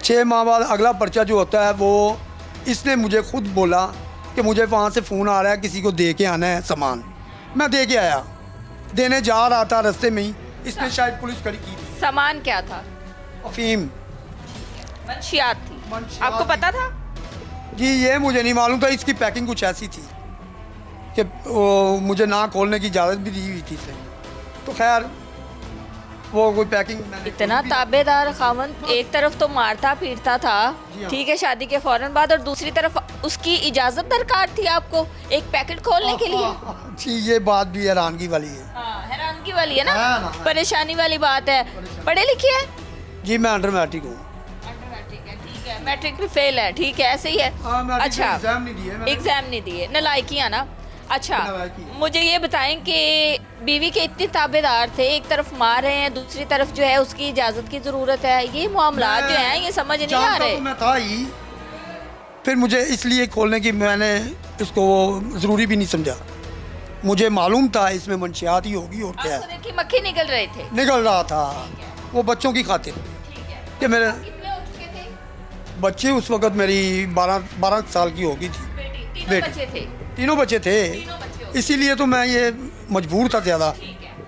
6 माह बाद अगला पर्चा जो होता है वो इसने मुझे खुद बोला कि मुझे वहाँ से फ़ोन आ रहा है किसी को दे के आना है सामान। मैं दे के आया, देने जा रहा था, रास्ते में ही इसने शायद पुलिस खड़ी की थी। सामान क्या था? अफीम मंशियात थी। मंशियात आपको पता था? जी ये मुझे नहीं मालूम था। इसकी पैकिंग कुछ ऐसी थी कि वो मुझे ना खोलने की इजाज़त भी दी हुई थी इसने। तो खैर वो कोई पैकिंग इतना ताबेदार खामन, एक तरफ तो मारता पीटता था, जी हाँ। ठीक है, शादी के फौरन बाद, और दूसरी तरफ उसकी इजाजत दरकार थी आपको एक पैकेट खोलने के लिए। जी ये बात भी हैरानगी वाली है। हाँ, हैरानगी वाली है ना, हाँ ना। परेशानी वाली बात है। पढ़े लिखे हैं? जी मैं अंडर मैट्रिक हूँ। ठीक है, मैट्रिक भी फेल है, ठीक है, ऐसे ही है। हाँ, मैट्रिक अच्छा, एग्जाम नहीं दिए मैंने। एग्जाम नहीं दिए, नलायकियाँ ना। अच्छा, नलायकी। मुझे ये बताएं कि बीवी के इतने ताबेदार थे, एक तरफ मार रहे हैं, दूसरी तरफ जो है उसकी इजाज़त की ज़रूरत है, ये मामला जो हैं ये समझ नहीं आ जानता रहे। तो मैं था ही, फिर मुझे इसलिए खोलने की मैंने इसको ज़रूरी भी नहीं समझा। मुझे मालूम था इसमें मंशियात ही होगी और क्या आपको है। देखिए मक्खी निकल रहे थे। निकल रहा था वो बच्चों की खातिर ठीक है, कि मेरे कितने हो चुके थे? बच्चे उस वक़्त मेरी 12 साल की होगी थी। बेटी, तीनों बेटी। बच्चे थे। तीनों बच्चे थे, तीनों बच्चे हो। इसीलिए तो मैं ये मजबूर था ज़्यादा। ठीक